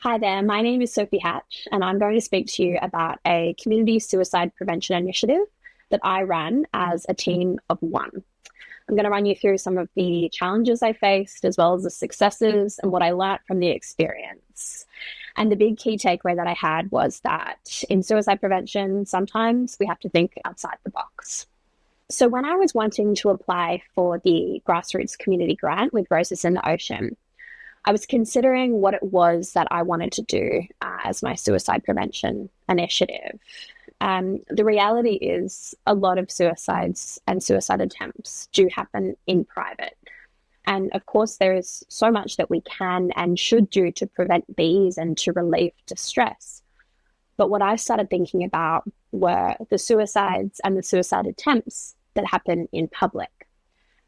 Hi there, my name is Sophie Hatch, and I'm going to speak to you about a community suicide prevention initiative that I ran as a team of one. I'm going to run you through some of the challenges I faced, as well as the successes and what I learned from the experience. And the big key takeaway that I had was that in suicide prevention, sometimes we have to think outside the box. So, when I was wanting to apply for the grassroots community grant with Roses in the Ocean, I was considering what it was that I wanted to do as my suicide prevention initiative. The reality is, a lot of suicides and suicide attempts do happen in private. And of course, there is so much that we can and should do to prevent these and to relieve distress. But what I started thinking about were the suicides and the suicide attempts that happen in public,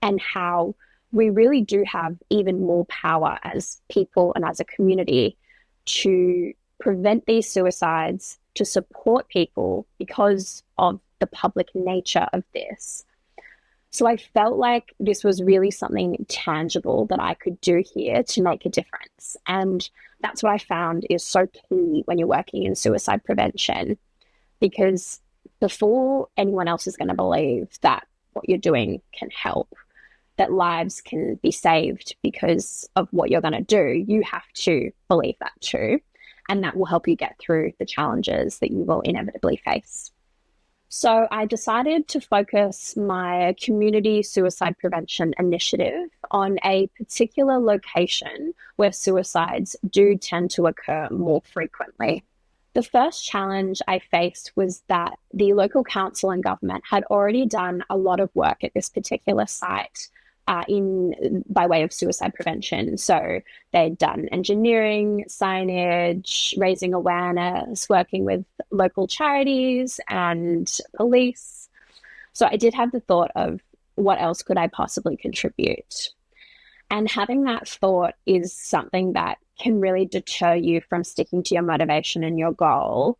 and how we really do have even more power as people and as a community to prevent these suicides, to support people because of the public nature of this. So I felt like this was really something tangible that I could do here to make a difference. And that's what I found is so key when you're working in suicide prevention, because before anyone else is going to believe that what you're doing can help, that lives can be saved because of what you're going to do, you have to believe that too. And that will help you get through the challenges that you will inevitably face. So I decided to focus my community suicide prevention initiative on a particular location where suicides do tend to occur more frequently. The first challenge I faced was that the local council and government had already done a lot of work at this particular site in by way of suicide prevention. So they'd done engineering, signage, raising awareness, working with local charities and police. So I did have the thought of what else could I possibly contribute? And having that thought is something that can really deter you from sticking to your motivation and your goal.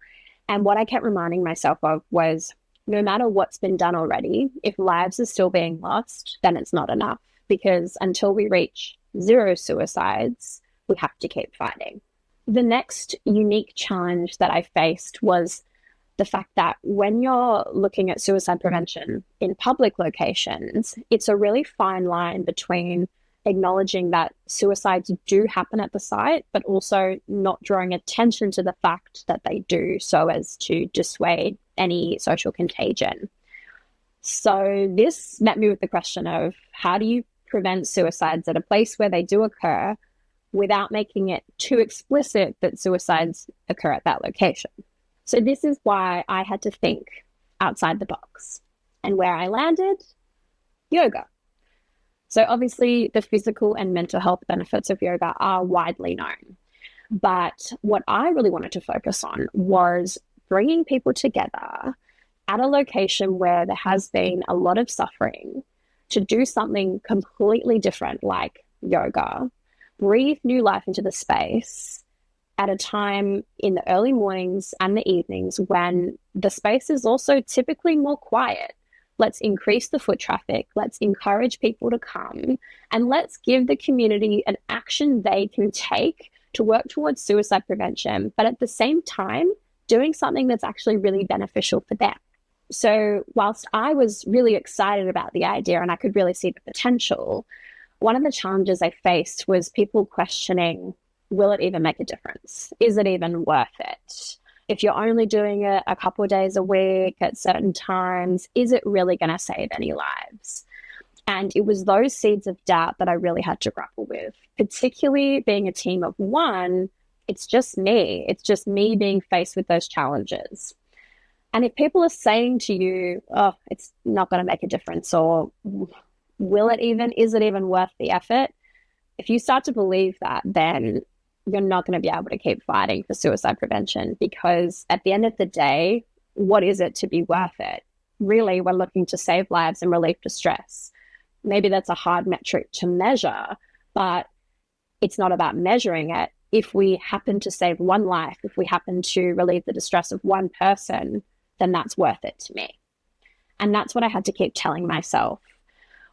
And what I kept reminding myself of was, no matter what's been done already, if lives are still being lost, then it's not enough, because until we reach zero suicides, we have to keep fighting. The next unique challenge that I faced was the fact that when you're looking at suicide prevention in public locations, it's a really fine line between acknowledging that suicides do happen at the site, but also not drawing attention to the fact that they do, so as to dissuade any social contagion. So this met me with the question of, how do you prevent suicides at a place where they do occur without making it too explicit that suicides occur at that location? So this is why I had to think outside the box. And where I landed? Yoga. So obviously the physical and mental health benefits of yoga are widely known. But what I really wanted to focus on was bringing people together at a location where there has been a lot of suffering to do something completely different, like yoga, breathe new life into the space at a time in the early mornings and the evenings when the space is also typically more quiet. Let's increase the foot traffic. Let's encourage people to come, and let's give the community an action they can take to work towards suicide prevention, but at the same time, doing something that's actually really beneficial for them. So whilst I was really excited about the idea and I could really see the potential, one of the challenges I faced was people questioning, will it even make a difference? Is it even worth it? If you're only doing it a couple of days a week at certain times, is it really going to save any lives? And it was those seeds of doubt that I really had to grapple with, particularly being a team of one. It's just me. It's just me being faced with those challenges. And if people are saying to you, oh, it's not going to make a difference, or is it even worth the effort? If you start to believe that, then you're not going to be able to keep fighting for suicide prevention, because at the end of the day, what is it to be worth it? Really, we're looking to save lives and relieve distress. Maybe that's a hard metric to measure, but it's not about measuring it. If we happen to save one life, if we happen to relieve the distress of one person, then that's worth it to me. And that's what I had to keep telling myself.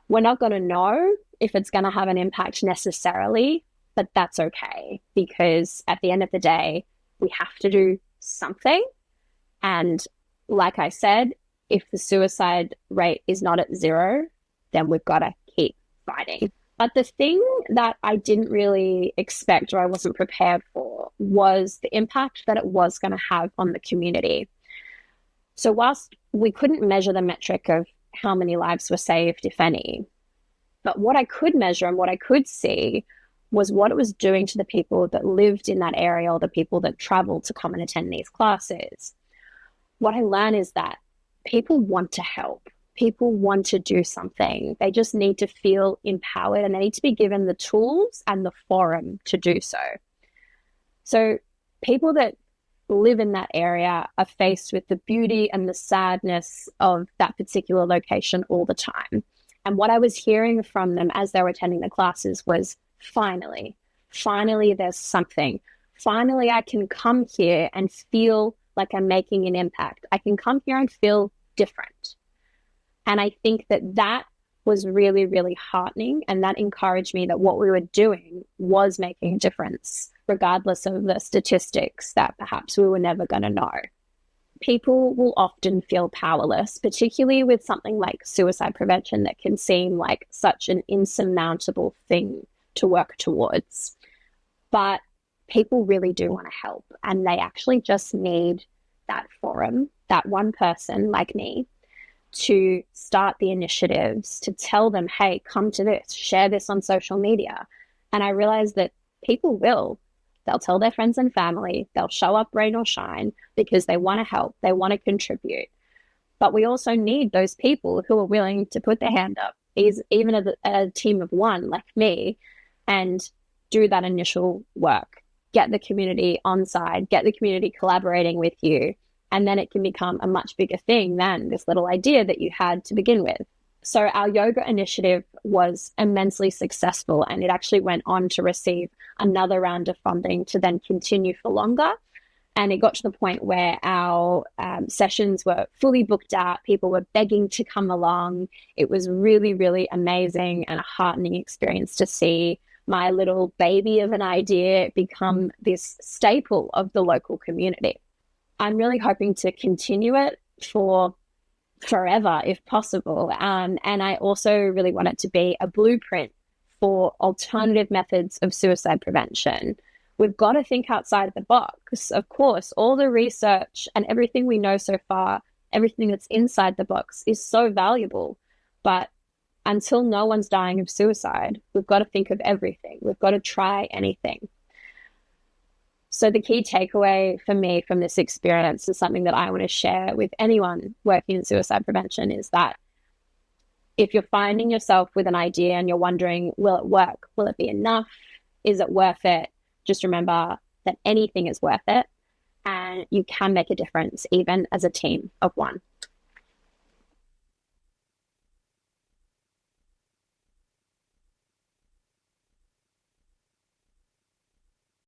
We're not going to know if it's going to have an impact necessarily but that's okay because at the end of the day, we have to do something. And like I said, if the suicide rate is not at zero, then we've got to keep fighting. But the thing that I didn't really expect or I wasn't prepared for was the impact that it was going to have on the community. So, whilst we couldn't measure the metric of how many lives were saved, if any, but what I could measure and what I could see was what it was doing to the people that lived in that area or the people that traveled to come and attend these classes. What I learned is that people want to help. People want to do something. They just need to feel empowered and they need to be given the tools and the forum to do so. So people that live in that area are faced with the beauty and the sadness of that particular location all the time. And what I was hearing from them as they were attending the classes was finally there's something. Finally, I can come here and feel like I'm making an impact. I can come here and feel different. And I think that was really, really heartening. And that encouraged me that what we were doing was making a difference, regardless of the statistics that perhaps we were never going to know. People will often feel powerless, particularly with something like suicide prevention that can seem like such an insurmountable thing to work towards. But people really do want to help, and they actually just need that forum, that one person like me, to start the initiatives, to tell them, hey, come to this, share this on social media. And I realized that people will. They'll tell their friends and family, they'll show up rain or shine because they want to help, they want to contribute. But we also need those people who are willing to put their hand up, even a team of one like me, and do that initial work. Get the community on side, get the community collaborating with you, and then it can become a much bigger thing than this little idea that you had to begin with. So our yoga initiative was immensely successful, and it actually went on to receive another round of funding to then continue for longer. And it got to the point where our sessions were fully booked out. People were begging to come along. It was really, really amazing and a heartening experience to see my little baby of an idea become this staple of the local community. I'm really hoping to continue it for forever if possible. And I also really want it to be a blueprint for alternative methods of suicide prevention. We've got to think outside the box. Of course, all the research and everything we know so far, everything that's inside the box is so valuable. But until no one's dying of suicide, we've got to think of everything. We've got to try anything. So the key takeaway for me from this experience is something that I want to share with anyone working in suicide prevention is that if you're finding yourself with an idea and you're wondering, will it work? Will it be enough? Is it worth it? Just remember that anything is worth it and you can make a difference even as a team of one.